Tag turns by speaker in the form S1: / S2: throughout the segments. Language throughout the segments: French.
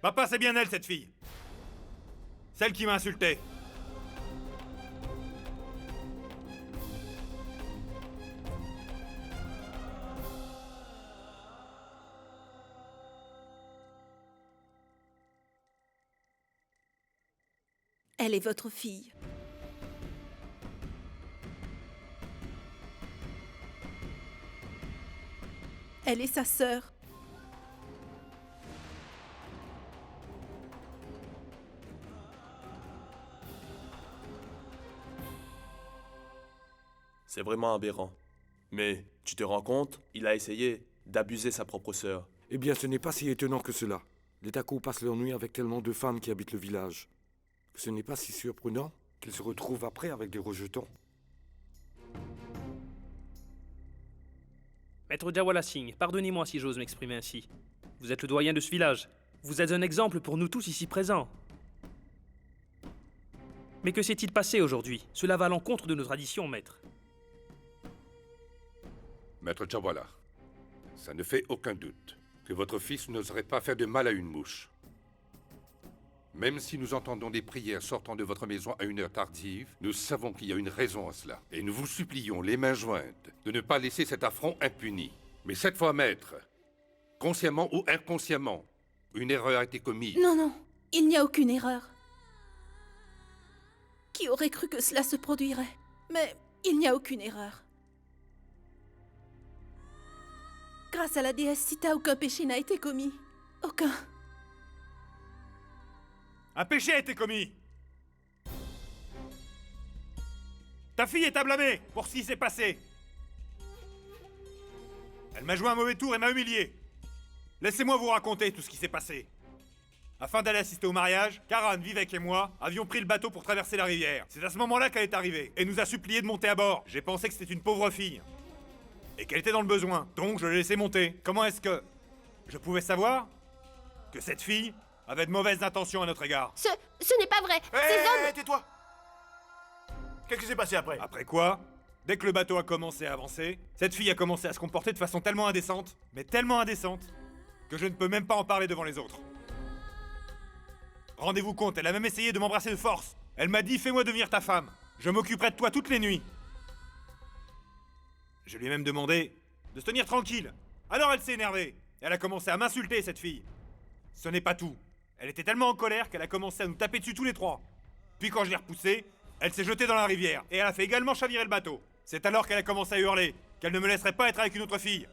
S1: Papa, c'est bien elle, cette fille. Celle qui m'a insulté.
S2: Elle est votre fille. Elle est sa sœur.
S3: C'est vraiment aberrant. Mais tu te rends compte, il a essayé d'abuser sa propre sœur.
S4: Eh bien, ce n'est pas si étonnant que cela. Les Tako passent leur nuit avec tellement de femmes qui habitent le village. Que ce n'est pas si surprenant qu'ils se retrouvent après avec des rejetons.
S5: Maître Jawala Singh, pardonnez-moi si j'ose m'exprimer ainsi. Vous êtes le doyen de ce village. Vous êtes un exemple pour nous tous ici présents. Mais que s'est-il passé aujourd'hui? Cela va à l'encontre de nos traditions, maître.
S6: Maître Jawala, ça ne fait aucun doute que votre fils n'oserait pas faire de mal à une mouche. Même si nous entendons des prières sortant de votre maison à une heure tardive, nous savons qu'il y a une raison à cela. Et nous vous supplions, les mains jointes, de ne pas laisser cet affront impuni. Mais cette fois, maître, consciemment ou inconsciemment, une erreur a été commise.
S2: Non, non, il n'y a aucune erreur. Qui aurait cru que cela se produirait? Mais il n'y a aucune erreur. Grâce à la déesse Sita, aucun péché n'a été commis. Aucun.
S1: Un péché a été commis. Ta fille est à blâmer pour ce qui s'est passé. Elle m'a joué un mauvais tour et m'a humilié. Laissez-moi vous raconter tout ce qui s'est passé. Afin d'aller assister au mariage, Karan, Vivek et moi avions pris le bateau pour traverser la rivière. C'est à ce moment-là qu'elle est arrivée et nous a supplié de monter à bord. J'ai pensé que c'était une pauvre fille. Et qu'elle était dans le besoin. Donc je l'ai laissée monter. Comment est-ce que je pouvais savoir que cette fille avait de mauvaises intentions à notre égard?
S7: Ce n'est pas vrai. Ces hommes...
S8: tais-toi! Qu'est-ce qui s'est passé après?
S1: Après quoi, dès que le bateau a commencé à avancer, cette fille a commencé à se comporter de façon tellement indécente, mais tellement indécente, que je ne peux même pas en parler devant les autres. Rendez-vous compte, elle a même essayé de m'embrasser de force. Elle m'a dit « Fais-moi devenir ta femme. Je m'occuperai de toi toutes les nuits. » Je lui ai même demandé de se tenir tranquille. Alors elle s'est énervée. Elle a commencé à m'insulter, cette fille. Ce n'est pas tout. Elle était tellement en colère qu'elle a commencé à nous taper dessus tous les trois. Puis quand je l'ai repoussée, elle s'est jetée dans la rivière. Et elle a fait également chavirer le bateau. C'est alors qu'elle a commencé à hurler qu'elle ne me laisserait pas être avec une autre fille.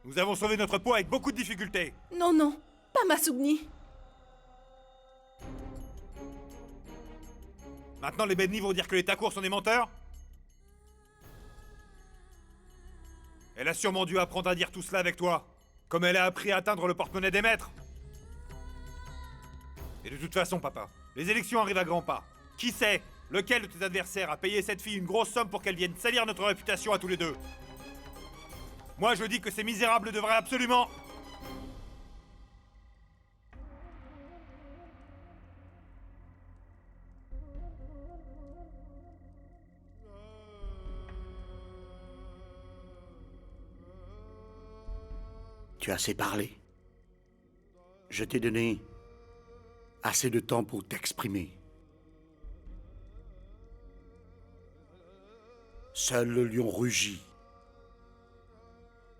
S1: Nous avons sauvé notre peau avec beaucoup de difficultés.
S2: Non, non, pas Masugni.
S1: Maintenant, les Bedni vont dire que les Takour sont des menteurs? Elle a sûrement dû apprendre à dire tout cela avec toi, comme elle a appris à atteindre le porte-monnaie des maîtres. Et de toute façon, papa, les élections arrivent à grands pas. Qui sait lequel de tes adversaires a payé cette fille une grosse somme pour qu'elle vienne salir notre réputation à tous les deux? Moi, je dis que ces misérables devraient absolument...
S8: Tu as assez parlé. Je t'ai donné assez de temps pour t'exprimer. Seul le lion rugit.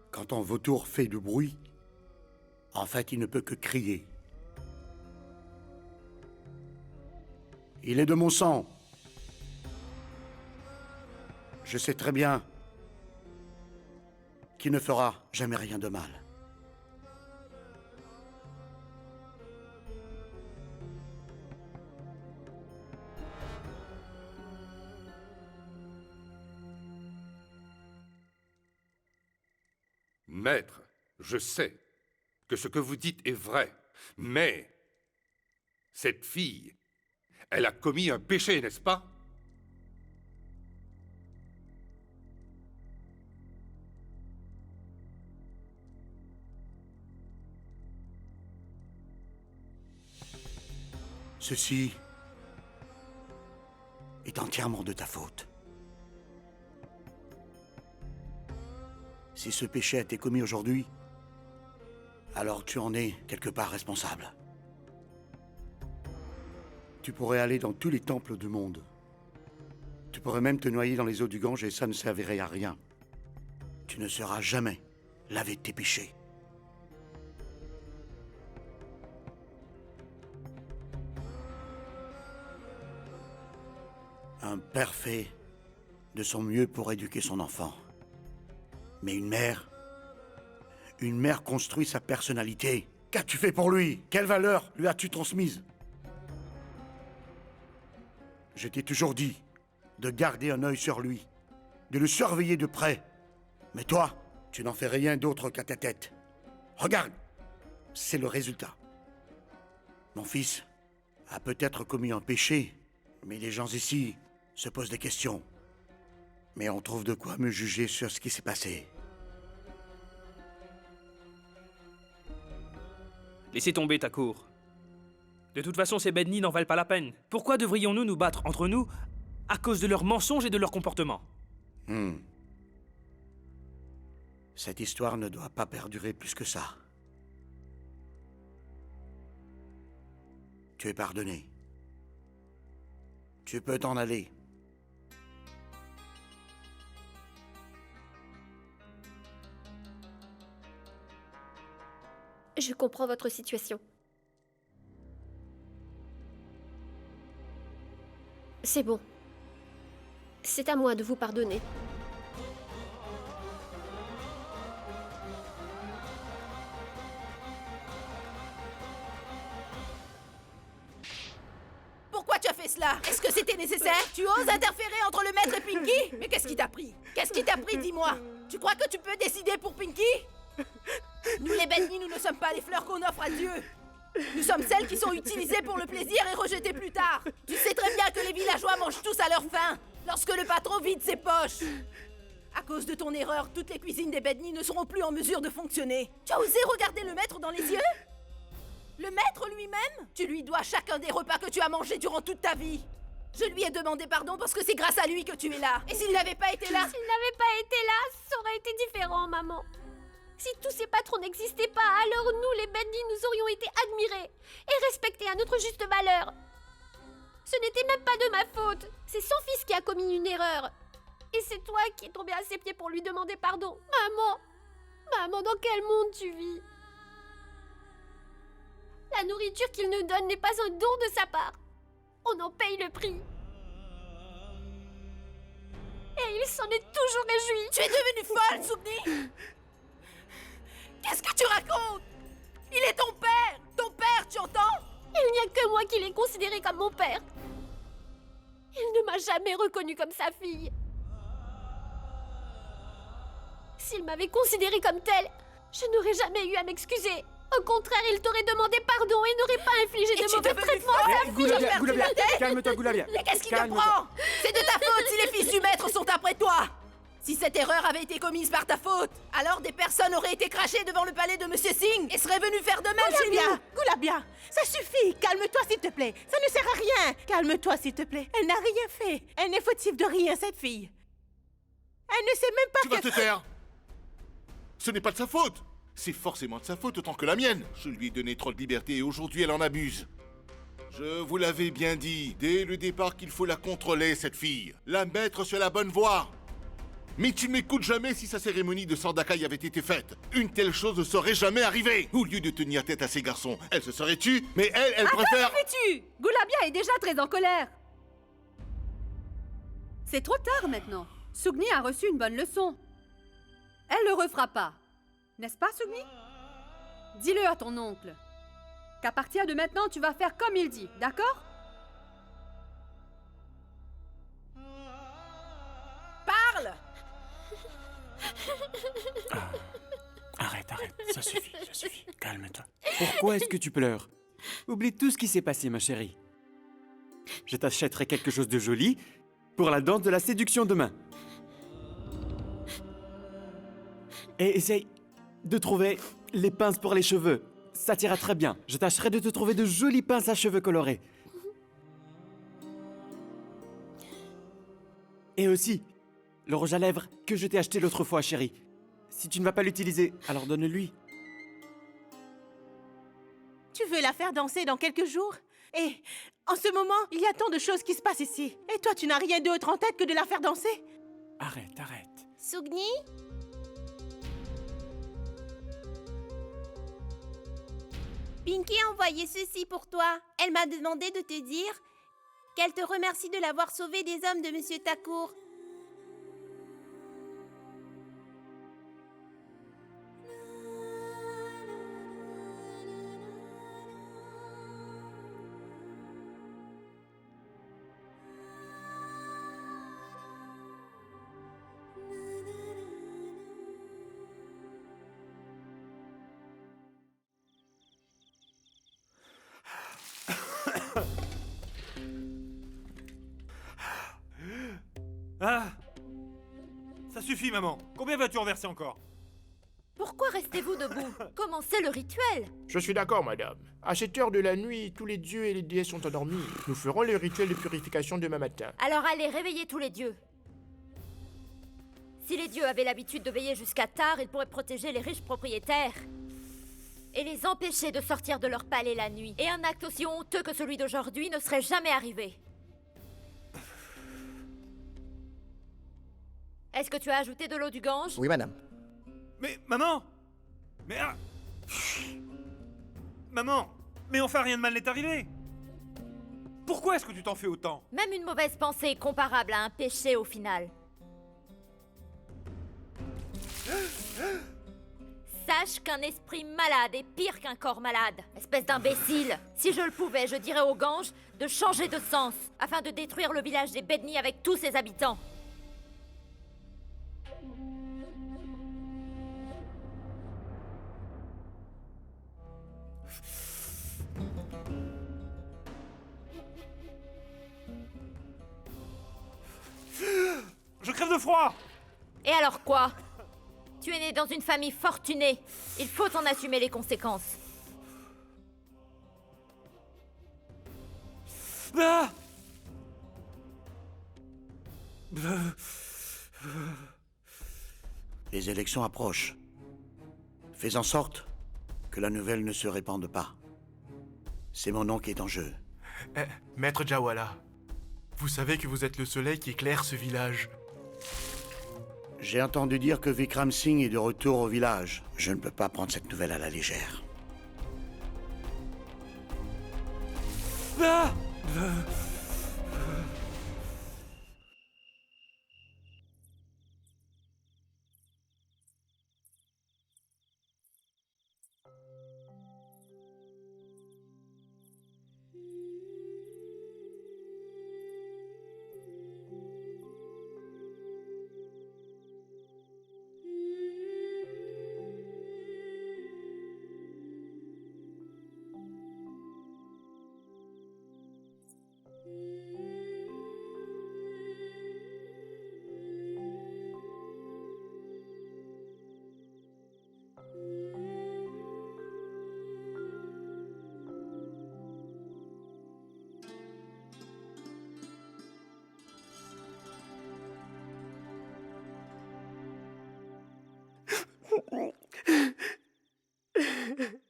S8: Quand un vautour fait du bruit, en fait, il ne peut que crier. Il est de mon sang. Je sais très bien qu'il ne fera jamais rien de mal.
S6: Maître, je sais que ce que vous dites est vrai, mais cette fille, elle a commis un péché, n'est-ce pas?
S8: Ceci est entièrement de ta faute. Si ce péché a été commis aujourd'hui, alors tu en es quelque part responsable. Tu pourrais aller dans tous les temples du monde. Tu pourrais même te noyer dans les eaux du Gange et ça ne servirait à rien. Tu ne seras jamais lavé de tes péchés. Un père fait de son mieux pour éduquer son enfant. Mais une mère construit sa personnalité. Qu'as-tu fait pour lui? Quelle valeur lui as-tu transmise? Je t'ai toujours dit de garder un œil sur lui, de le surveiller de près. Mais toi, tu n'en fais rien d'autre qu'à ta tête. Regarde, c'est le résultat. Mon fils a peut-être commis un péché, mais les gens ici se posent des questions. Mais on trouve de quoi me juger sur ce qui s'est passé.
S5: Laissez tomber ta cour. De toute façon, ces Bedni n'en valent pas la peine. Pourquoi devrions-nous nous battre entre nous à cause de leurs mensonges et de leur comportement?
S8: Cette histoire ne doit pas perdurer plus que ça. Tu es pardonné. Tu peux t'en aller.
S7: Je comprends votre situation. C'est bon. C'est à moi de vous pardonner.
S2: Pourquoi tu as fait cela? Est-ce que c'était nécessaire? Tu oses interférer entre le maître et Pinky? Mais qu'est-ce qui t'a pris? Qu'est-ce qui t'a pris, dis-moi? Tu crois que tu peux décider pour Pinky? Nous les Bedni, nous ne sommes pas les fleurs qu'on offre à Dieu. Nous sommes celles qui sont utilisées pour le plaisir et rejetées plus tard. Tu sais très bien que les villageois mangent tous à leur faim lorsque le patron vide ses poches. À cause de ton erreur, toutes les cuisines des Bedni ne seront plus en mesure de fonctionner. Tu as osé regarder le maître dans les yeux? Le maître lui-même? Tu lui dois chacun des repas que tu as mangés durant toute ta vie. Je lui ai demandé pardon parce que c'est grâce à lui que tu es là. Et s'il n'avait pas été là...
S7: S'il n'avait pas été là, ça aurait été différent, maman. Si tous ces patrons n'existaient pas, alors nous, les Bedni, nous aurions été admirés et respectés à notre juste valeur. Ce n'était même pas de ma faute. C'est son fils qui a commis une erreur. Et c'est toi qui es tombé à ses pieds pour lui demander pardon. Maman, dans quel monde tu vis? La nourriture qu'il nous donne n'est pas un don de sa part. On en paye le prix. Et il s'en est toujours réjoui.
S2: Tu es devenue folle, Sugni! Qu'est-ce que tu racontes? Il est ton père! Ton père, tu entends?
S7: Il n'y a que moi qui l'ai considéré comme mon père. Il ne m'a jamais reconnue comme sa fille. S'il m'avait considérée comme telle, je n'aurais jamais eu à m'excuser. Au contraire, il t'aurait demandé pardon et n'aurait pas infligé de mauvais traitements à sa fille.
S9: Goulabia, calme-toi, Goulabia.
S2: Mais qu'est-ce qui te prend? C'est de ta faute si les fils du maître sont après toi! Si cette erreur avait été commise par ta faute, alors des personnes auraient été crachées devant le palais de Monsieur Singh et seraient venues faire de même chez nous.
S10: Goulabia, ça suffit. Calme-toi, s'il te plaît. Ça ne sert à rien. Calme-toi, s'il te plaît. Elle n'a rien fait. Elle n'est fautive de rien, cette fille. Elle ne sait même pas
S11: Tu vas te taire. Ce n'est pas de sa faute. C'est forcément de sa faute autant que la mienne. Je lui ai donné trop de liberté et aujourd'hui elle en abuse. Je vous l'avais bien dit dès le départ qu'il faut la contrôler, cette fille. La mettre sur la bonne voie. Mais tu ne m'écoutes jamais si sa cérémonie de Sandakai avait été faite. Une telle chose ne serait jamais arrivée. Au lieu de tenir tête à ces garçons, elle se serait tue, mais elle préfère...
S12: Que fais-tu? Goulabia est déjà très en colère. C'est trop tard maintenant. Sugni a reçu une bonne leçon. Elle le refera pas. N'est-ce pas, Sugni? Dis-le à ton oncle. Qu'à partir de maintenant, tu vas faire comme il dit, d'accord?
S2: Parle!
S9: Arrête, ça suffit. Calme-toi. Pourquoi est-ce que tu pleures? Oublie tout ce qui s'est passé, ma chérie. Je t'achèterai quelque chose de joli pour la danse de la séduction demain. Et essaye de trouver les pinces pour les cheveux. Ça t'ira très bien. Je tâcherai de te trouver de jolies pinces à cheveux colorés. Et aussi, le rouge à lèvres que je t'ai acheté l'autre fois, chérie. Si tu ne vas pas l'utiliser, alors donne-le-lui.
S10: Tu veux la faire danser dans quelques jours? Et en ce moment, il y a tant de choses qui se passent ici. Et toi, tu n'as rien d'autre en tête que de la faire danser?
S9: Arrête, arrête.
S7: Sugni? Pinky a envoyé ceci pour toi. Elle m'a demandé de te dire qu'elle te remercie de l'avoir sauvé des hommes de Monsieur Thakur.
S1: Ah! Ça suffit, maman. Combien vas-tu en verser encore?
S13: Pourquoi restez-vous debout? Commencez le rituel.
S14: Je suis d'accord, madame. À cette heure de la nuit, tous les dieux et les déesses sont endormis. Nous ferons le rituel de purification demain matin.
S13: Alors allez, réveillez tous les dieux. Si les dieux avaient l'habitude de veiller jusqu'à tard, ils pourraient protéger les riches propriétaires et les empêcher de sortir de leur palais la nuit. Et un acte aussi honteux que celui d'aujourd'hui ne serait jamais arrivé. Est-ce que tu as ajouté de l'eau du Gange?
S15: Oui, madame.
S1: Mais, maman! Mais... ah, maman! Mais enfin, rien de mal n'est arrivé! Pourquoi est-ce que tu t'en fais autant?
S13: Même une mauvaise pensée est comparable à un péché au final. Sache qu'un esprit malade est pire qu'un corps malade. Espèce d'imbécile! Si je le pouvais, je dirais au Gange de changer de sens, afin de détruire le village des Bedni avec tous ses habitants.
S1: Je crève de froid!
S13: Et alors quoi? Tu es né dans une famille fortunée. Il faut en assumer les conséquences.
S1: Ah!
S8: Les élections approchent. Fais en sorte que la nouvelle ne se répande pas. C'est mon nom qui est en jeu.
S14: Maître Jawala, vous savez que vous êtes le soleil qui éclaire ce village.
S8: J'ai entendu dire que Vikram Singh est de retour au village. Je ne peux pas prendre cette nouvelle à la légère.
S1: Ah!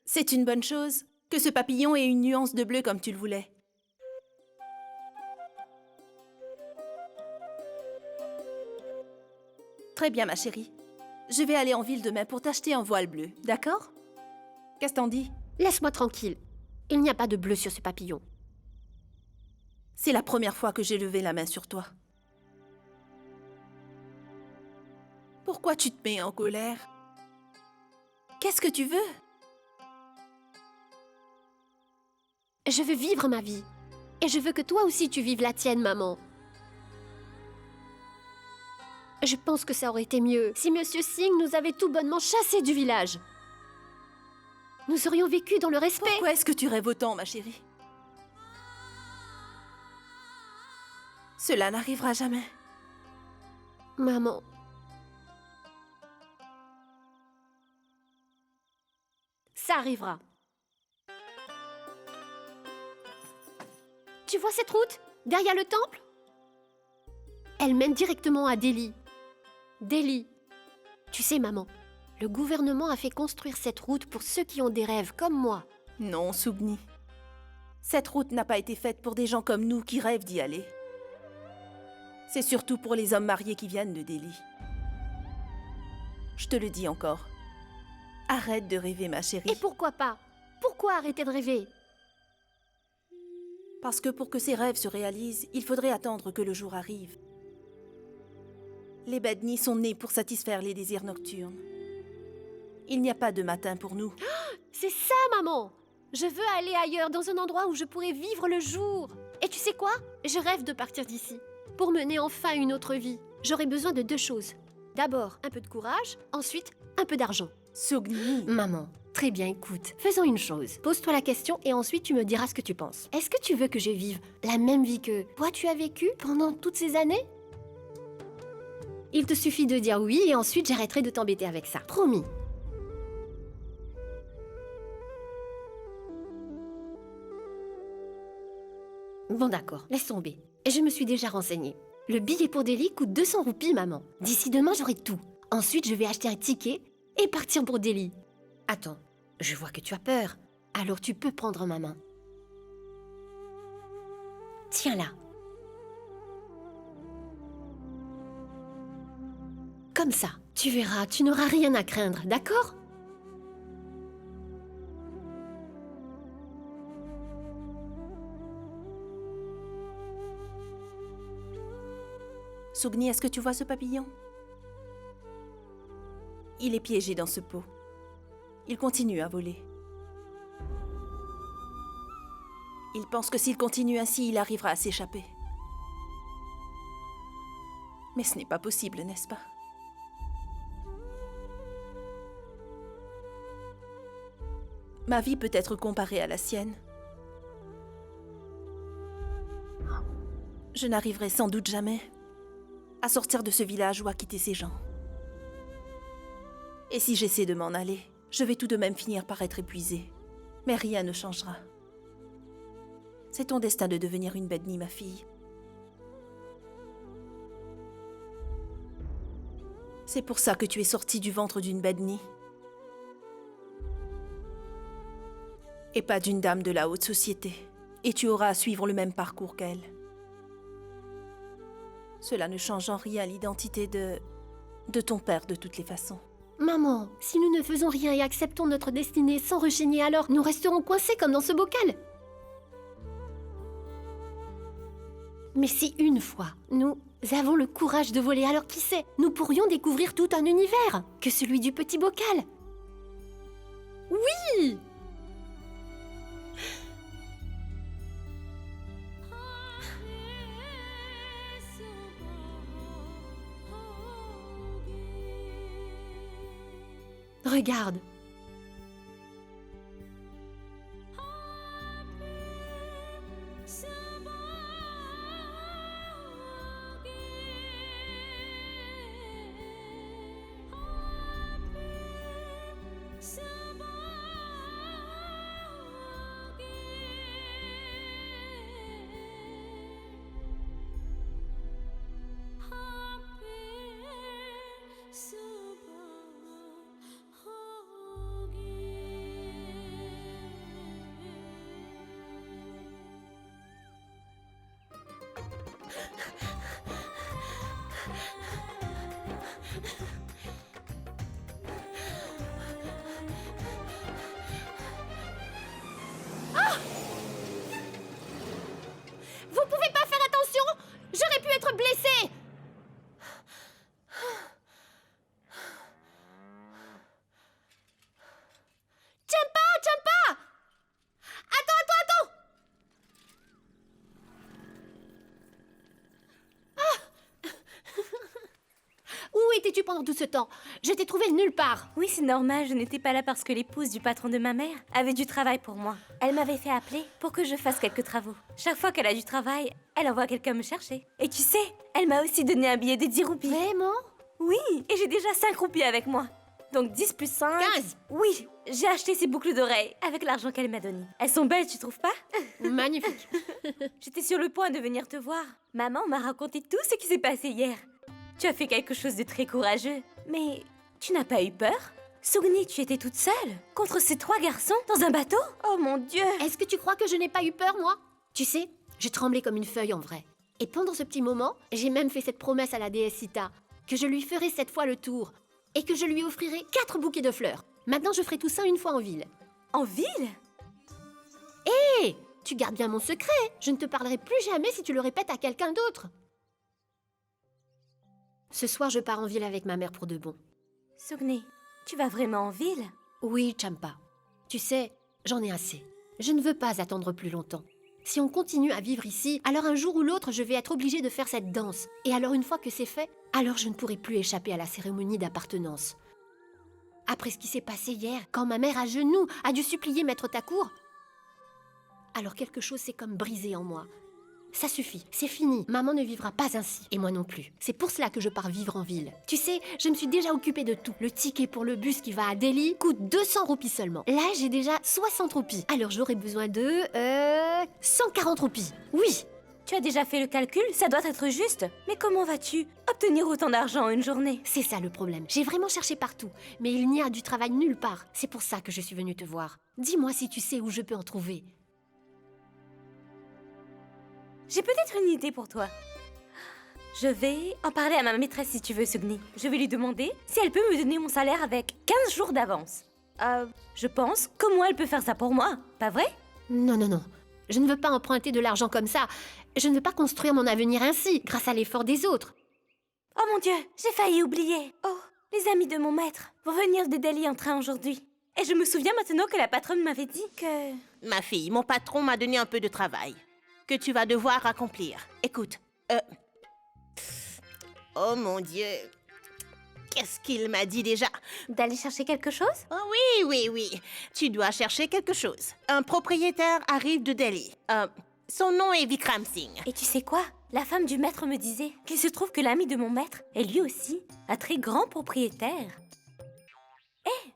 S2: C'est une bonne chose que ce papillon ait une nuance de bleu comme tu le voulais. Très bien, ma chérie. Je vais aller en ville demain pour t'acheter un voile bleu, d'accord? Qu'est-ce que t'en dis?
S7: Laisse-moi tranquille. Il n'y a pas de bleu sur ce papillon.
S2: C'est la première fois que j'ai levé la main sur toi. Pourquoi tu te mets en colère? Qu'est-ce que tu veux?
S7: Je veux vivre ma vie. Et je veux que toi aussi tu vives la tienne, maman. Je pense que ça aurait été mieux si Monsieur Singh nous avait tout bonnement chassés du village. Nous aurions vécu dans le respect.
S2: Pourquoi est-ce que tu rêves autant, ma chérie? Cela n'arrivera jamais.
S7: Maman. Ça arrivera. Tu vois cette route, derrière le temple? Elle mène directement à Delhi. Delhi. Tu sais, maman, le gouvernement a fait construire cette route pour ceux qui ont des rêves comme moi.
S2: Non, Sougni. Cette route n'a pas été faite pour des gens comme nous qui rêvent d'y aller. C'est surtout pour les hommes mariés qui viennent de Delhi. Je te le dis encore. Arrête de rêver, ma chérie.
S7: Et pourquoi pas? Pourquoi arrêter de rêver?
S2: Parce que pour que ces rêves se réalisent, il faudrait attendre que le jour arrive. Les Bednis sont nés pour satisfaire les désirs nocturnes. Il n'y a pas de matin pour nous.
S7: C'est ça, maman! Je veux aller ailleurs, dans un endroit où je pourrais vivre le jour. Et tu sais quoi? Je rêve de partir d'ici. Pour mener enfin une autre vie, j'aurai besoin de 2 choses. D'abord, un peu de courage, ensuite, un peu d'argent.
S2: Sougni.
S7: Maman, très bien, écoute. Faisons une chose. Pose-toi la question et ensuite tu me diras ce que tu penses. Est-ce que tu veux que je vive la même vie que toi tu as vécu pendant toutes ces années? Il te suffit de dire oui et ensuite j'arrêterai de t'embêter avec ça. Promis. Bon d'accord, laisse tomber. Je me suis déjà renseignée. Le billet pour Delhi coûte 200 roupies, maman. D'ici demain, j'aurai tout. Ensuite, je vais acheter un ticket et partir pour Delhi. Attends, je vois que tu as peur. Alors tu peux prendre ma main. Tiens-la. Comme ça, tu verras, tu n'auras rien à craindre, d'accord?
S2: Sougni, est-ce que tu vois ce papillon? Il est piégé dans ce pot. Il continue à voler. Il pense que s'il continue ainsi, il arrivera à s'échapper. Mais ce n'est pas possible, n'est-ce pas? Ma vie peut être comparée à la sienne. Je n'arriverai sans doute jamais à sortir de ce village ou à quitter ces gens. Et si j'essaie de m'en aller, je vais tout de même finir par être épuisée. Mais rien ne changera. C'est ton destin de devenir une Bedni, ma fille. C'est pour ça que tu es sortie du ventre d'une Bedni. Et pas d'une dame de la haute société. Et tu auras à suivre le même parcours qu'elle. Cela ne change en rien l'identité de ton père de toutes les façons.
S7: Maman, si nous ne faisons rien et acceptons notre destinée sans rechigner, alors nous resterons coincés comme dans ce bocal. Mais si une fois, nous avons le courage de voler, alors qui sait, nous pourrions découvrir tout un univers que celui du petit bocal. Oui! Regarde. Vous pouvez pas faire attention? J'aurais pu être blessée! Champa! Attends! Où étais-tu pendant tout ce temps? Je t'ai trouvé nulle part.
S15: Oui, c'est normal, je n'étais pas là parce que l'épouse du patron de ma mère avait du travail pour moi. Elle m'avait fait appeler pour que je fasse quelques travaux. Chaque fois qu'elle a du travail, elle envoie quelqu'un me chercher. Et tu sais, elle m'a aussi donné un billet de 10 roupies.
S7: Vraiment?
S15: Oui, et j'ai déjà 5 roupies avec moi. Donc 10 plus 5...
S7: 15!
S15: Oui, j'ai acheté ces boucles d'oreilles avec l'argent qu'elle m'a donné. Elles sont belles, tu trouves pas?
S7: Magnifique.
S15: J'étais sur le point de venir te voir. Maman m'a raconté tout ce qui s'est passé hier. Tu as fait quelque chose de très courageux. Mais tu n'as pas eu peur? Sugni, tu étais toute seule contre ces 3 garçons dans un bateau? Oh mon Dieu!
S7: Est-ce que tu crois que je n'ai pas eu peur, moi? Tu sais, je tremblais comme une feuille en vrai. Et pendant ce petit moment, j'ai même fait cette promesse à la déesse Sita, que je lui ferai 7 fois le tour, et que je lui offrirai 4 bouquets de fleurs. Maintenant, je ferai tout ça une fois en ville.
S15: En ville?
S7: Hé! Tu gardes bien mon secret. Je ne te parlerai plus jamais si tu le répètes à quelqu'un d'autre. Ce soir, je pars en ville avec ma mère pour de bon.
S15: Sugni, tu vas vraiment en ville?
S7: Oui, Champa. Tu sais, j'en ai assez. Je ne veux pas attendre plus longtemps. Si on continue à vivre ici, alors un jour ou l'autre, je vais être obligée de faire cette danse. Et alors, une fois que c'est fait, alors je ne pourrai plus échapper à la cérémonie d'appartenance. Après ce qui s'est passé hier, quand ma mère à genoux a dû supplier Maître Thakur, alors quelque chose s'est comme brisé en moi. Ça suffit, c'est fini. Maman ne vivra pas ainsi, et moi non plus. C'est pour cela que je pars vivre en ville. Tu sais, je me suis déjà occupée de tout. Le ticket pour le bus qui va à Delhi coûte 200 roupies seulement. Là, j'ai déjà 60 roupies. Alors j'aurai besoin de... 140 roupies. Oui.
S15: Tu as déjà fait le calcul? Ça doit être juste. Mais comment vas-tu obtenir autant d'argent en une journée?
S7: C'est ça le problème. J'ai vraiment cherché partout, mais il n'y a du travail nulle part. C'est pour ça que je suis venue te voir. Dis-moi si tu sais où je peux en trouver.
S15: J'ai peut-être une idée pour toi. Je vais en parler à ma maîtresse si tu veux, Sugni. Je vais lui demander si elle peut me donner mon salaire avec 15 jours d'avance. Je pense que moi, elle peut faire ça pour moi, pas vrai?
S7: Non, non, non. Je ne veux pas emprunter de l'argent comme ça. Je ne veux pas construire mon avenir ainsi, grâce à l'effort des autres.
S15: Oh mon Dieu, j'ai failli oublier. Oh, les amis de mon maître vont venir de Delhi en train aujourd'hui. Et je me souviens maintenant que la patronne m'avait dit que...
S10: Ma fille, mon patron m'a donné un peu de travail que tu vas devoir accomplir. Écoute, oh mon Dieu, qu'est-ce qu'il m'a dit déjà?
S15: D'aller chercher quelque chose?
S10: Oh oui, oui, oui, tu dois chercher quelque chose. Un propriétaire arrive de Delhi. Son nom est Vikram Singh.
S15: Et tu sais quoi? La femme du maître me disait qu'il se trouve que l'ami de mon maître est lui aussi un très grand propriétaire. Hé,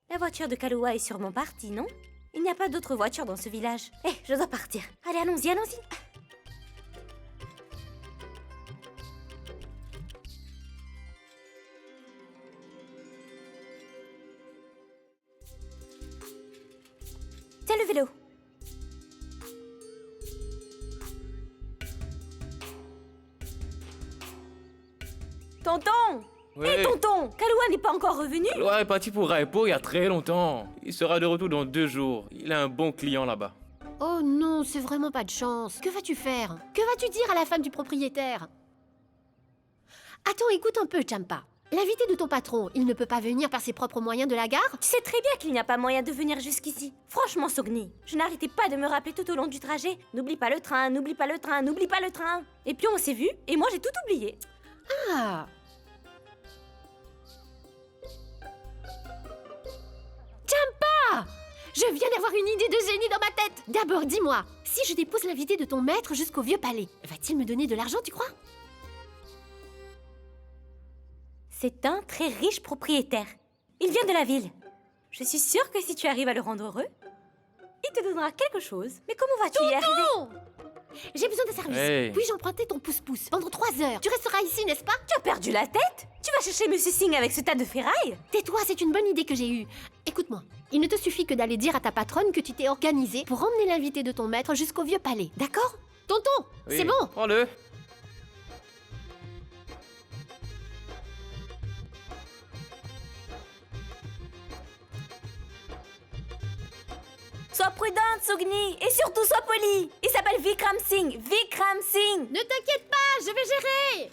S15: la voiture de Kaluwa est sûrement partie, non? Il n'y a pas d'autre voiture dans ce village. Hé, je dois partir. Allez, allons-y, allons-y. Tiens le vélo. Tonton!
S16: Oui.
S15: Hé, tonton! Kaluwa n'est pas encore revenu?
S16: Kaluwa est parti pour Raipur il y a très longtemps. Il sera de retour dans 2 jours. Il a un bon client là-bas.
S7: Oh non, c'est vraiment pas de chance. Que vas-tu faire? Que vas-tu dire à la femme du propriétaire? Attends, écoute un peu, Champa. L'invité de ton patron, il ne peut pas venir par ses propres moyens de la gare?
S15: Tu sais très bien qu'il n'y a pas moyen de venir jusqu'ici. Franchement, Sugni, je n'arrêtais pas de me rappeler tout au long du trajet. N'oublie pas le train, n'oublie pas le train, n'oublie pas le train. Et puis on s'est vu, et moi j'ai tout oublié.
S7: Ah! Champa! Je viens d'avoir une idée de génie dans ma tête! D'abord, dis-moi, si je dépose l'invité de ton maître jusqu'au vieux palais, va-t-il me donner de l'argent, tu crois?
S15: C'est un très riche propriétaire. Il vient de la ville. Je suis sûre que si tu arrives à le rendre heureux, il te donnera quelque chose. Mais comment vas-tu y arriver?
S7: J'ai besoin de service.
S16: Hey.
S7: Puis-je emprunter ton pouce-pouce pendant 3 heures? Tu resteras ici, n'est-ce pas?
S15: Tu as perdu la tête? Tu vas chercher Monsieur Singh avec ce tas de ferraille?
S7: Tais-toi, c'est une bonne idée que j'ai eue. Écoute-moi, il ne te suffit que d'aller dire à ta patronne que tu t'es organisé pour emmener l'invité de ton maître jusqu'au vieux palais, d'accord? Tonton,
S16: Oui,
S7: c'est bon?
S16: Prends-le.
S15: Sois prudente, Sugni, et surtout sois polie. Il s'appelle Vikram Singh. Vikram Singh.
S7: Ne t'inquiète pas, je vais gérer.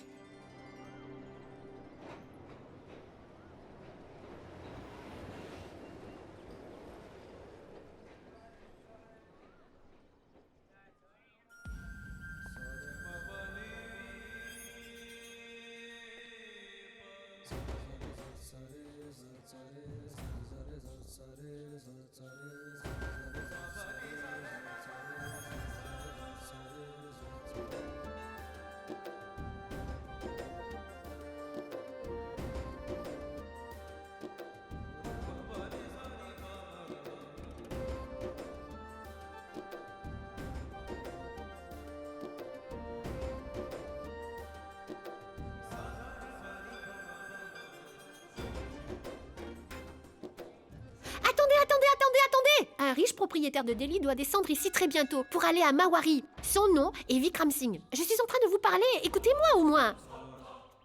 S7: riche propriétaire de Delhi doit descendre ici très bientôt pour aller à Mawari. Son nom est Vikram Singh. Je suis en train de vous parler, écoutez-moi au moins.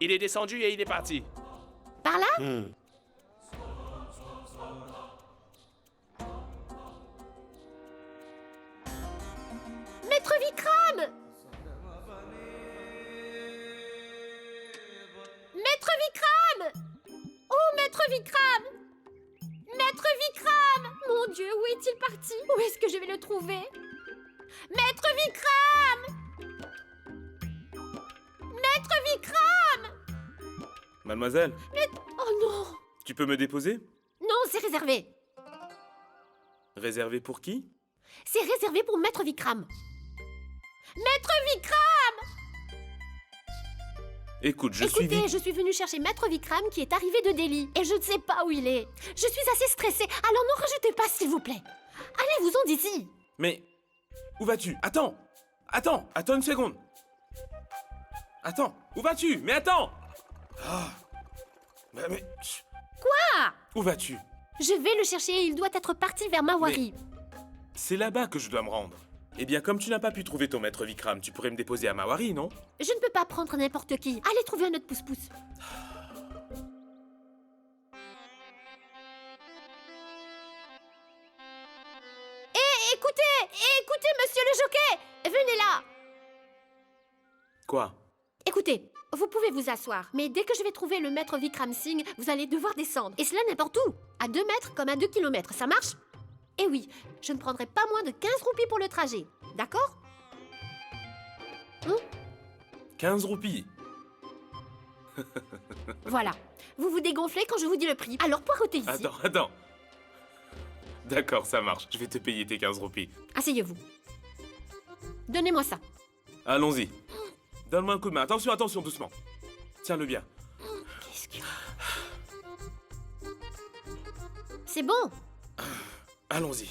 S3: Il est descendu et il est parti.
S7: Par là Maître Vikram! Maître Vikram! Oh, Maître Vikram! Maître Vikram! Mon Dieu, où est-il parti? Où est-ce que je vais le trouver? Maître Vikram! Maître Vikram!
S3: Mademoiselle,
S7: Oh non!
S3: tu peux me déposer?
S7: Non, c'est réservé.
S3: Réservé pour qui?
S7: C'est réservé pour Maître Vikram. Maître Vikram!
S3: Écoute, je suis
S7: Écoutez, je suis venue chercher Maître Vikram qui est arrivé de Delhi et je ne sais pas où il est. Je suis assez stressée, alors n'en rajoutez pas s'il vous plaît. Allez-vous-en d'ici.
S3: Mais où vas-tu? Attends! Attends une seconde! Attends, où vas-tu? Mais attends! Ah. Mais...
S7: Quoi?
S3: Où vas-tu?
S7: Je vais le chercher et il doit être parti vers Mawari.
S3: C'est là-bas que je dois me rendre. Eh bien, comme tu n'as pas pu trouver ton maître Vikram, tu pourrais me déposer à Mawari, non?
S7: Je ne peux pas prendre n'importe qui. Allez trouver un autre pouce-pouce. Écoutez, monsieur le jockey! Venez là!
S3: Quoi?
S7: Écoutez, vous pouvez vous asseoir, mais dès que je vais trouver le maître Vikram Singh, vous allez devoir descendre. Et cela n'importe où. À 2 mètres comme à 2 kilomètres, ça marche? Et oui, je ne prendrai pas moins de 15 roupies pour le trajet. D'accord?
S3: 15 roupies.
S7: Voilà. Vous vous dégonflez quand je vous dis le prix. Alors poirotez ici.
S3: Attends. D'accord, ça marche. Je vais te payer tes 15 roupies.
S7: Asseyez-vous. Donnez-moi ça.
S3: Allons-y. Donne-moi un coup de main. Attention, doucement. Tiens-le bien.
S7: Qu'est-ce que... C'est bon.
S3: Allons-y.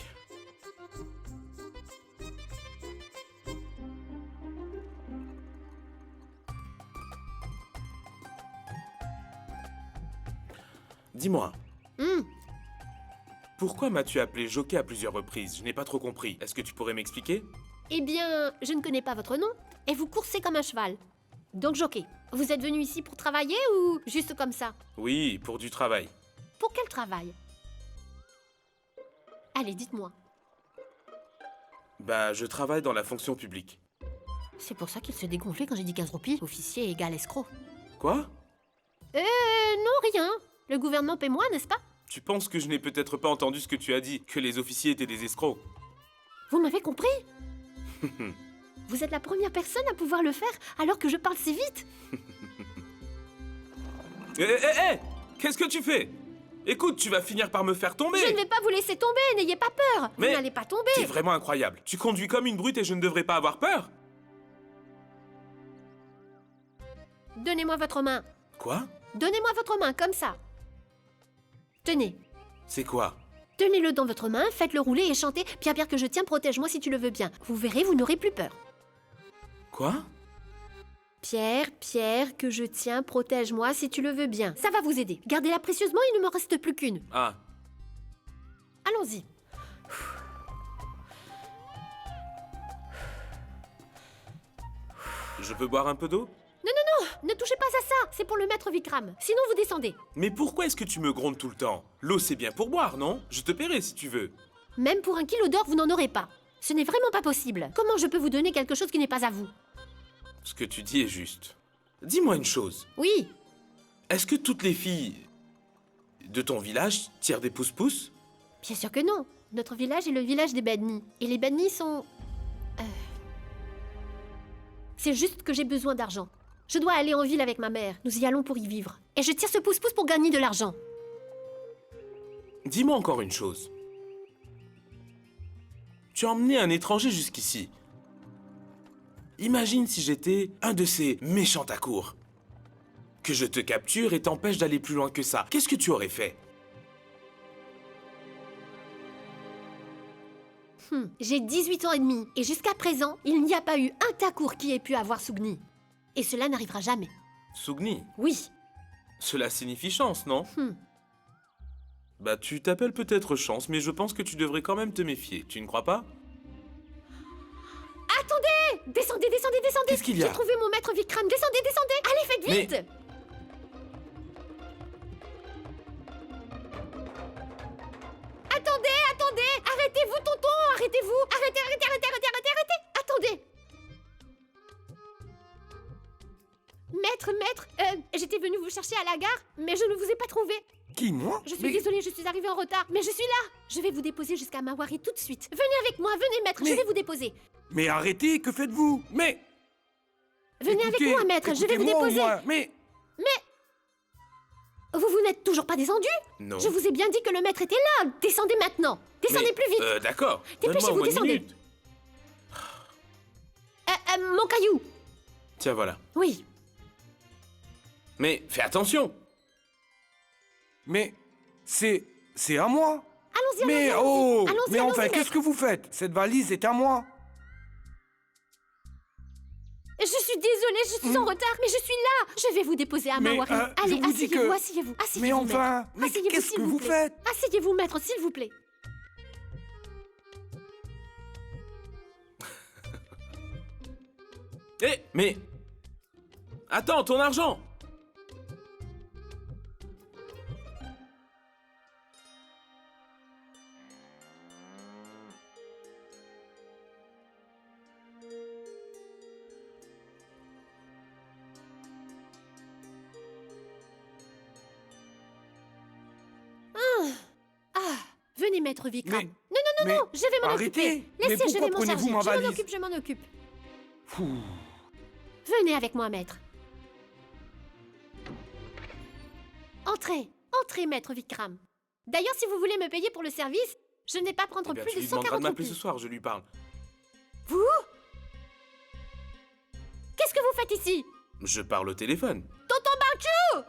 S3: Dis-moi, pourquoi m'as-tu appelé jockey à plusieurs reprises? Je n'ai pas trop compris. Est-ce que tu pourrais m'expliquer?
S7: Eh bien, je ne connais pas votre nom, et vous coursez comme un cheval. Donc jockey, vous êtes venu ici pour travailler ou juste comme ça?
S3: Oui, pour du travail.
S7: Pour quel travail? Allez, dites-moi.
S3: Bah, je travaille dans la fonction publique.
S7: C'est pour ça qu'il se dégonflait quand j'ai dit 15 roupies. Officier égale escroc.
S3: Quoi?
S7: Non, rien. Le gouvernement paie moi, n'est-ce pas?
S3: Tu penses que je n'ai peut-être pas entendu ce que tu as dit, que les officiers étaient des escrocs?
S7: Vous m'avez compris? Vous êtes la première personne à pouvoir le faire alors que je parle si vite.
S3: Hé! Qu'est-ce que tu fais? Écoute, tu vas finir par me faire tomber.
S7: Je ne vais pas vous laisser tomber, n'ayez pas peur.
S3: Mais
S7: vous n'allez pas tomber.
S3: C'est vraiment incroyable. Tu conduis comme une brute et je ne devrais pas avoir peur?
S7: Donnez-moi votre main.
S3: Quoi?
S7: Donnez-moi votre main, comme ça. Tenez.
S3: C'est quoi?
S7: Tenez-le dans votre main, faites-le rouler et chantez « Pierre, Pierre que je tiens, protège-moi si tu le veux bien ». Vous verrez, vous n'aurez plus peur.
S3: Quoi?
S7: Pierre, Pierre que je tiens, protège-moi si tu le veux bien. Ça va vous aider. Gardez-la précieusement, il ne me reste plus qu'une.
S3: Ah.
S7: Allons-y.
S3: Je peux boire un peu d'eau?
S7: Non, ne touchez pas à ça, c'est pour le maître Vikram. Sinon vous descendez.
S3: Mais pourquoi est-ce que tu me grondes tout le temps? L'eau c'est bien pour boire, non? Je te paierai si tu veux.
S7: Même pour 1 kilo d'or, vous n'en aurez pas. Ce n'est vraiment pas possible. Comment je peux vous donner quelque chose qui n'est pas à vous?
S3: Ce que tu dis est juste. Dis-moi une chose.
S7: Oui.
S3: Est-ce que toutes les filles de ton village tirent des pouces-pouces?
S7: Bien sûr que non. Notre village est le village des Badnis. Et les Badnis sont... C'est juste que j'ai besoin d'argent. Je dois aller en ville avec ma mère. Nous y allons pour y vivre. Et je tire ce pouce-pouce pour gagner de l'argent.
S3: Dis-moi encore une chose. Tu as emmené un étranger jusqu'ici. Imagine si j'étais un de ces méchants à court. Que je te capture et t'empêche d'aller plus loin que ça. Qu'est-ce que tu aurais fait?
S7: J'ai 18 ans et demi. Et jusqu'à présent, il n'y a pas eu un Thakur qui ait pu avoir Sougni. Et cela n'arrivera jamais.
S3: Sougni?
S7: Oui.
S3: Cela signifie chance, non? Bah, tu t'appelles peut-être Chance, mais je pense que tu devrais quand même te méfier. Tu ne crois pas?
S7: Attendez! Descendez, descendez, descendez!
S3: Qu'est-ce qu'il y a?
S7: J'ai trouvé mon maître Vikram. Descendez, descendez! Allez, faites vite! Attendez, attendez! Arrêtez-vous, tonton! Arrêtez-vous! Arrêtez, arrêtez, arrêtez, arrêtez, arrêtez, arrêtez! Attendez! Maître, j'étais venue vous chercher à la gare, mais je ne vous ai pas trouvé.
S4: Qui, moi?
S7: Je suis désolée, je suis arrivée en retard, mais je suis là. Je vais vous déposer jusqu'à Mawari tout de suite. Venez avec moi, venez, maître, je vais vous déposer.
S4: Mais arrêtez, que faites-vous? Mais...
S7: Venez avec moi, maître, je vais vous
S4: écoutez-moi au
S7: déposer.
S4: moins, mais...
S7: Vous n'êtes toujours pas descendu?
S3: Non.
S7: Je vous ai bien dit que le maître était là. Descendez maintenant. Descendez plus vite.
S3: D'accord.
S7: Dépêchez-vous, descendez. Mon caillou.
S3: Tiens, voilà.
S7: Oui.
S3: Mais fais attention.
S4: Mais... C'est à moi.
S7: Allons-y,
S4: Mais
S7: allons-y,
S4: oh!
S7: allons-y,
S4: Mais
S7: allons-y,
S4: enfin,
S7: maître.
S4: qu'est-ce que vous faites? Cette valise est à moi.
S7: Je suis désolée, je suis en retard, mais je suis là. Je vais vous déposer à
S4: Mais,
S7: Mawari.
S4: je
S7: Allez,
S4: vous dis
S7: asseyez-vous,
S4: que-
S7: asseyez-vous, asseyez-vous.
S4: Mais enfin,
S7: maître.
S4: mais
S7: Asseyez-vous,
S4: qu'est-ce
S7: s'il
S4: que
S7: vous
S4: vous
S7: plaît.
S4: faites?
S7: Asseyez-vous, maître, s'il vous plaît.
S3: Eh, mais... Attends, ton argent!
S7: Venez, maître Vikram.
S4: Mais-
S7: non, non, non,
S4: mais
S7: non, je vais m'en
S4: arrêtez.
S7: occuper.
S4: Mais
S7: Laissez, je
S4: pourquoi
S7: vais m'en
S4: prenez-vous
S7: charger.
S4: ma
S7: Je m'en
S4: valise?
S7: occupe, je m'en occupe.
S4: Fou.
S7: Venez avec moi, maître. Entrez, entrez, maître Vikram. D'ailleurs, si vous voulez me payer pour le service, je n'ai pas à prendre
S3: Eh bien,
S7: plus
S3: tu
S7: de
S3: lui demanderas de
S7: 140
S3: m'appeler
S7: roupies.
S3: ce soir, je lui parle.
S7: Vous? Qu'est-ce que vous faites ici?
S3: Je parle au téléphone.
S7: Tonton Barchou!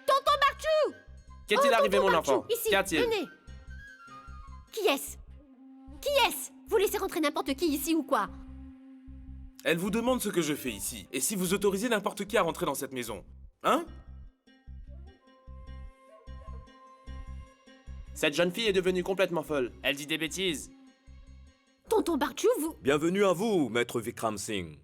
S7: Tonton Barchou!
S16: Qu'est-il arrivé, mon
S7: Barchou,
S16: enfant?
S7: Ici,
S16: Qu'y a-t-il?
S7: venez. Qui est-ce? Qui est-ce? Vous laissez rentrer n'importe qui ici ou quoi?
S3: Elle vous demande ce que je fais ici, et si vous autorisez n'importe qui à rentrer dans cette maison. Hein?
S16: Cette jeune fille est devenue complètement folle.
S5: Elle dit des bêtises.
S7: Tonton Barchou, vous...
S17: Bienvenue à vous, maître Vikram Singh.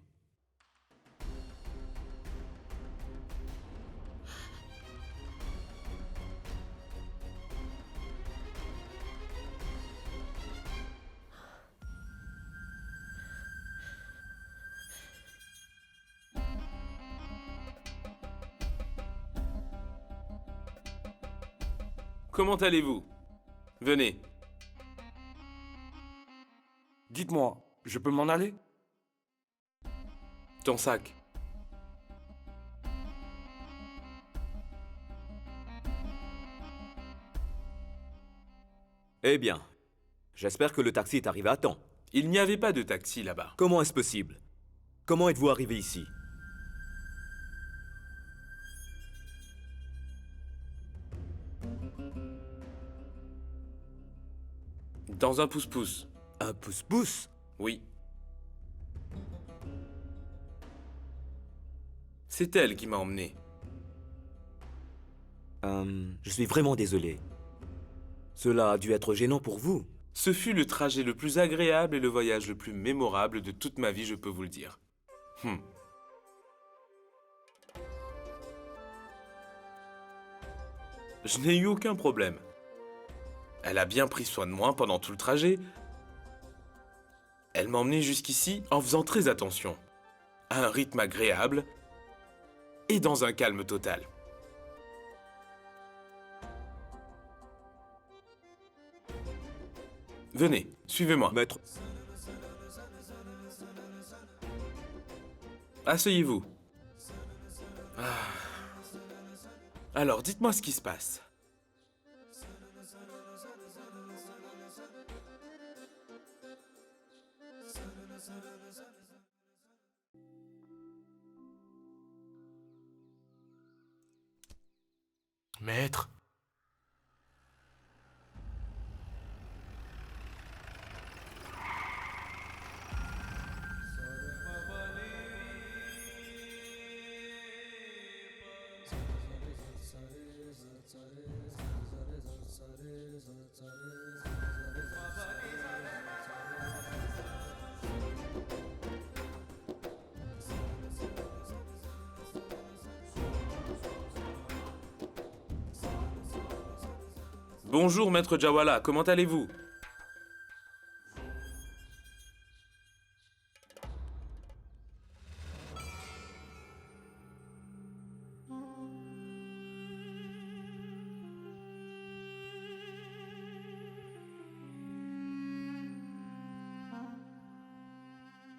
S3: Comment allez-vous? Venez.
S4: Dites-moi, je peux m'en aller?
S3: Ton sac.
S17: Eh bien, j'espère que le taxi est arrivé à temps.
S3: Il n'y avait pas de taxi là-bas.
S17: Comment est-ce possible? Comment êtes-vous arrivé ici?
S3: Dans un pouce-pouce.
S17: Un pouce-pouce?
S3: Oui. C'est elle qui m'a emmené.
S17: Je suis vraiment désolé. Cela a dû être gênant pour vous.
S3: Ce fut le trajet le plus agréable et le voyage le plus mémorable de toute ma vie, je peux vous le dire. Je n'ai eu aucun problème. Elle a bien pris soin de moi pendant tout le trajet. Elle m'a emmené jusqu'ici en faisant très attention, à un rythme agréable et dans un calme total. Venez, suivez-moi.
S17: Maître.
S3: Asseyez-vous. Alors, dites-moi ce qui se passe.
S14: Maître.
S3: Bonjour, maître Jawala, comment allez-vous?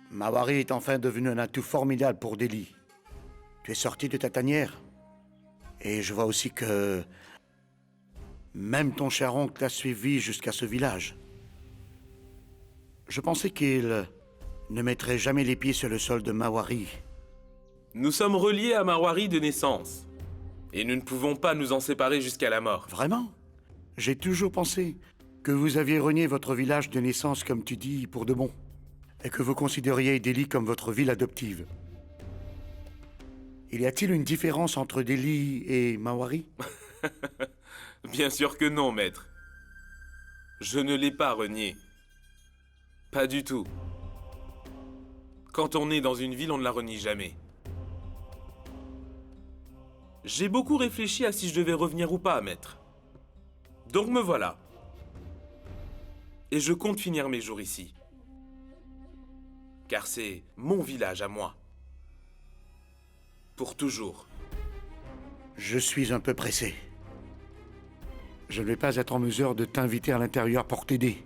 S8: Mawari est enfin devenu un atout formidable pour Delhi. Tu es sorti de ta tanière. Et je vois aussi que... même ton cher oncle t'a suivi jusqu'à ce village. Je pensais qu'il ne mettrait jamais les pieds sur le sol de Mawari.
S3: Nous sommes reliés à Mawari de naissance. Et nous ne pouvons pas nous en séparer jusqu'à la mort.
S8: Vraiment? J'ai toujours pensé que vous aviez renié votre village de naissance, comme tu dis, pour de bon. Et que vous considériez Delhi comme votre ville adoptive. Y a-t-il une différence entre Delhi et Mawari?
S3: Bien sûr que non, maître. Je ne l'ai pas renié. Pas du tout. Quand on est dans une ville, on ne la renie jamais. J'ai beaucoup réfléchi à si je devais revenir ou pas, maître. Donc me voilà. Et je compte finir mes jours ici. Car c'est mon village à moi. Pour toujours.
S8: Je suis un peu pressé. Je ne vais pas être en mesure de t'inviter à l'intérieur pour t'aider.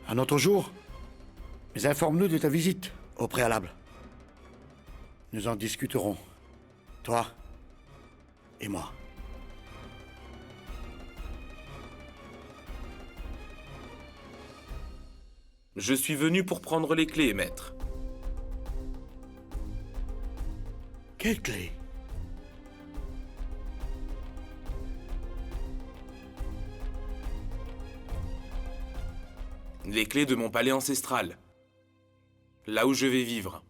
S8: Un autre jour, mais informe-nous de ta visite, au préalable. Nous en discuterons. Toi et moi.
S3: Je suis venu pour prendre les clés, maître.
S8: Quelles clés?
S3: Les clés de mon palais ancestral. Là où je vais vivre.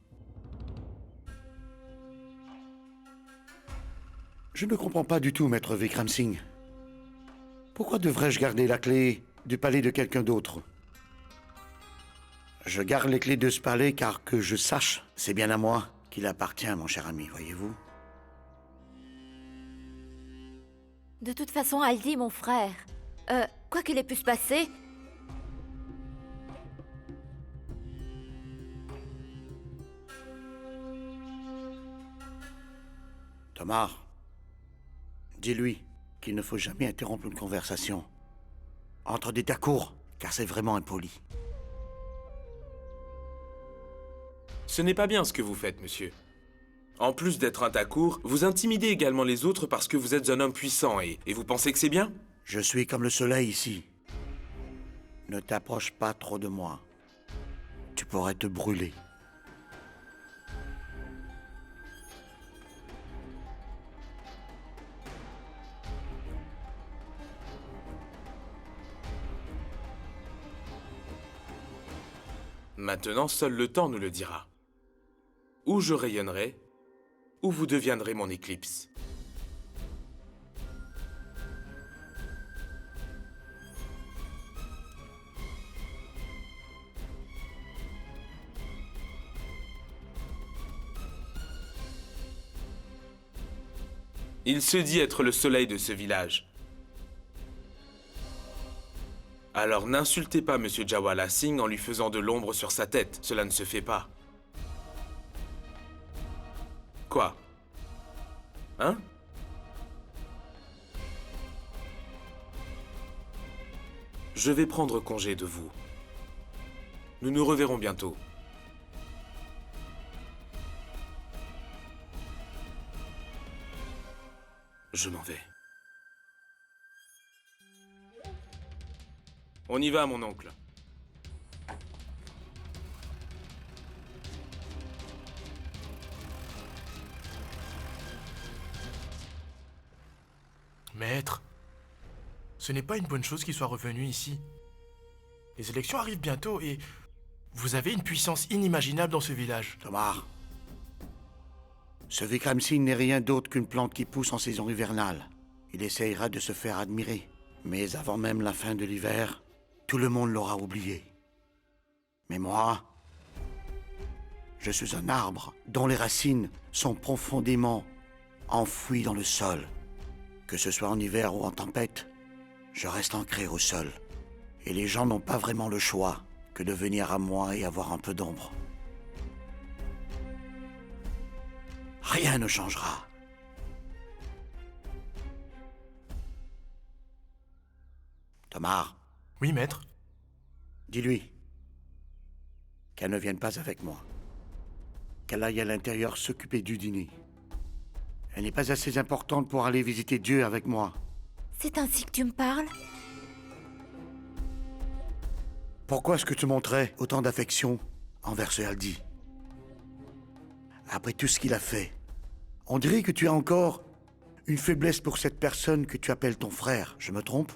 S8: Je ne comprends pas du tout, maître Vikram Singh. Pourquoi devrais-je garder la clé du palais de quelqu'un d'autre? Je garde les clés de ce palais car que je sache, c'est bien à moi qu'il appartient, mon cher ami, voyez-vous?
S13: De toute façon, Aldi, mon frère, quoi qu'il ait pu se passer...
S8: Thomas, dis-lui qu'il ne faut jamais interrompre une conversation entre des tacours, car c'est vraiment impoli.
S3: Ce n'est pas bien ce que vous faites, monsieur. En plus d'être un tacour, vous intimidez également les autres parce que vous êtes un homme puissant et vous pensez que c'est bien?
S8: Je suis comme le soleil ici. Ne t'approche pas trop de moi. Tu pourrais te brûler.
S3: Maintenant, seul le temps nous le dira. Ou je rayonnerai, ou vous deviendrez mon éclipse. Il se dit être le soleil de ce village. Alors n'insultez pas Monsieur Jawala Singh en lui faisant de l'ombre sur sa tête. Cela ne se fait pas. Quoi? Hein? Je vais prendre congé de vous. Nous nous reverrons bientôt. Je m'en vais. On y va, mon oncle.
S14: Maître, ce n'est pas une bonne chose qu'il soit revenu ici. Les élections arrivent bientôt et vous avez une puissance inimaginable dans ce village.
S8: Thomas, ce Vikram Singh n'est rien d'autre qu'une plante qui pousse en saison hivernale. il essayera de se faire admirer. Mais avant même la fin de l'hiver, tout le monde l'aura oublié. Mais moi, je suis un arbre dont les racines sont profondément enfouies dans le sol. Que ce soit en hiver ou en tempête, je reste ancré au sol. Et les gens n'ont pas vraiment le choix que de venir à moi et avoir un peu d'ombre. Rien ne changera. Tomar.
S14: Oui, maître.
S8: Dis-lui qu'elle ne vienne pas avec moi. Qu'elle aille à l'intérieur s'occuper du dîner. Elle n'est pas assez importante pour aller visiter Dieu avec moi.
S13: C'est ainsi que tu me parles?
S8: Pourquoi est-ce que tu montrais autant d'affection envers ce Aldi? Après tout ce qu'il a fait, on dirait que tu as encore une faiblesse pour cette personne que tu appelles ton frère. Je me trompe?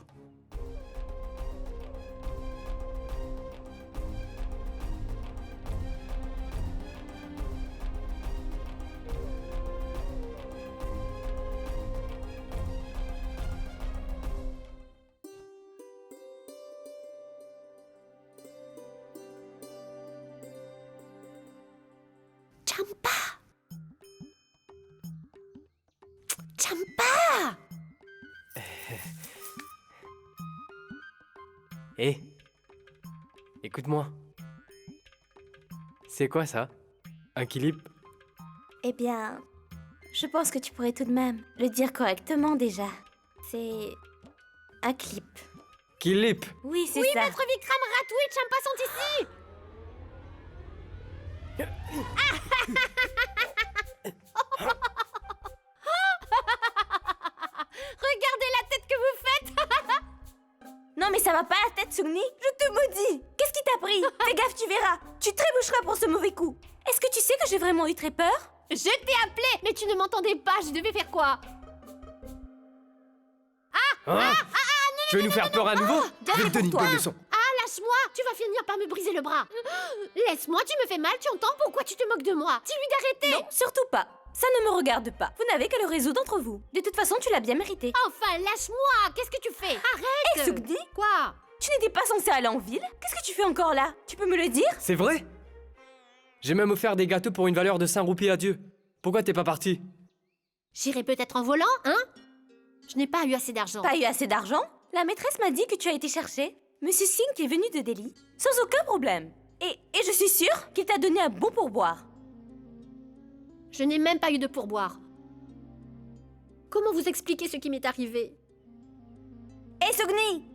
S2: Champa!
S18: Hé, écoute-moi. C'est quoi ça? Un clip?
S15: Eh bien, je pense que tu pourrais tout de même le dire correctement déjà. C'est un clip.
S18: Clip?
S15: Oui, c'est
S7: oui,
S15: ça.
S7: maître Vikram, Ratou et Champa sont ici. Regardez la tête que vous faites.
S15: Non mais ça va pas la tête, Sugni. Je te maudis. Qu'est-ce qui t'a pris? Fais gaffe, tu verras. Tu trébucheras pour ce mauvais coup. Est-ce que tu sais que j'ai vraiment eu très peur?
S7: Je t'ai appelé, mais tu ne m'entendais pas. Je devais faire quoi?
S18: Tu veux nous faire peur à nouveau?
S7: Bien
S18: Je vais
S7: fait
S18: te donner
S7: pour
S18: une
S7: toi.
S18: bonne leçon.
S7: Ah, lâche-moi. Tu vas finir par me briser le bras. Laisse-moi, tu me fais mal, tu entends? Pourquoi tu te moques de moi? Dis-lui d'arrêter.
S15: Non, surtout pas. Ça ne me regarde pas. Vous n'avez qu'à le résoudre entre vous. De toute façon, tu l'as bien mérité.
S7: Enfin, lâche-moi. Qu'est-ce que tu fais? Arrête.
S15: Hé, Sugni.
S7: Quoi?
S15: Tu n'étais pas censé aller en ville? Qu'est-ce que tu fais encore là? Tu peux me le dire?
S18: C'est vrai? J'ai même offert des gâteaux pour une valeur de 5 roupies à Dieu. Pourquoi t'es pas parti?
S7: J'irai peut-être en volant, hein? Je n'ai pas eu assez d'argent.
S15: Pas eu assez d'argent? La maîtresse m'a dit que tu as été chercher Monsieur Singh qui est venu de Delhi, sans aucun problème. Et je suis sûre qu'il t'a donné un bon pourboire.
S7: Je n'ai même pas eu de pourboire. Comment vous expliquer ce qui m'est arrivé?
S15: Hé, Sugni!